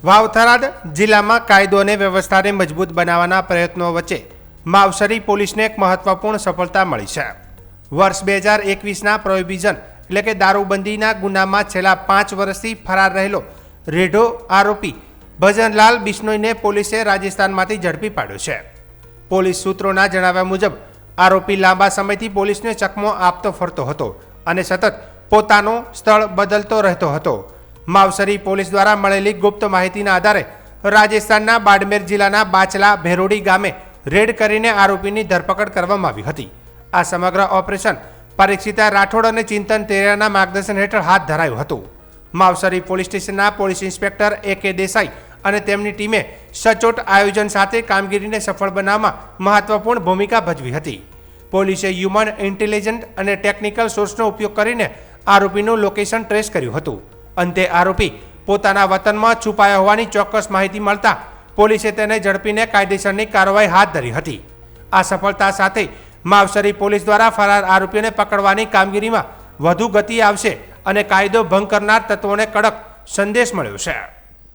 વાવ-થરાદ જિલ્લામાં કાયદો અને વ્યવસ્થાને મજબૂત બનાવવાના પ્રયત્નો વચ્ચે માવસરી પોલીસને એક મહત્વપૂર્ણ સફળતા મળી છે। વર્ષ 2021ના પ્રોહિબિશન એટલે કે દારૂબંધીના ગુનામાં છેલ્લા 5 વર્ષથી ફરાર રહેલો રેઢો આરોપી ભજનલાલ બિશ્નોઈને પોલીસે રાજસ્થાનમાંથી ઝડપી પાડ્યો છે। પોલીસ સૂત્રોના જણાવ્યા મુજબ આરોપી લાંબા સમયથી પોલીસને ચકમો આપતો ફરતો હતો અને સતત પોતાનું સ્થળ બદલતો રહેતો હતો। માવસરી પોલીસ દ્વારા મળેલી ગુપ્ત માહિતીના આધારે રાજસ્થાનના બાડમેર જિલ્લાના બાચલા ભેરોડી ગામે રેડ કરીને આરોપીની ધરપકડ કરવામાં આવી હતી। આ સમગ્ર ઓપરેશન પરીક્ષિતા રાઠોડ અને ચિંતન તેરિયાના માર્ગદર્શન હેઠળ હાથ ધરાયું હતું। માવસરી પોલીસ સ્ટેશનના પોલીસ ઇન્સ્પેક્ટર AK દેસાઈ અને તેમની ટીમે સચોટ આયોજન સાથે કામગીરીને સફળ બનાવવામાં મહત્વપૂર્ણ ભૂમિકા ભજવી હતી। પોલીસે હ્યુમન ઇન્ટેલિજન્સ અને ટેકનિકલ સોર્સનો ઉપયોગ કરીને આરોપીનું લોકેશન ટ્રેસ કર્યું હતું। અંતે આરોપી પોતાના વતનમાં છુપાયા હોવાની ચોક્કસ માહિતી મળતા પોલીસે તેને ઝડપીને કાયદેસરની કાર્યવાહી હાથ ધરી હતી। આ સફળતા સાથે માવસરી પોલીસ દ્વારા ફરાર આરોપીઓને પકડવાની કામગીરીમાં વધુ ગતિ આવશે અને કાયદો ભંગ કરનાર તત્વોને કડક સંદેશ મળ્યો છે।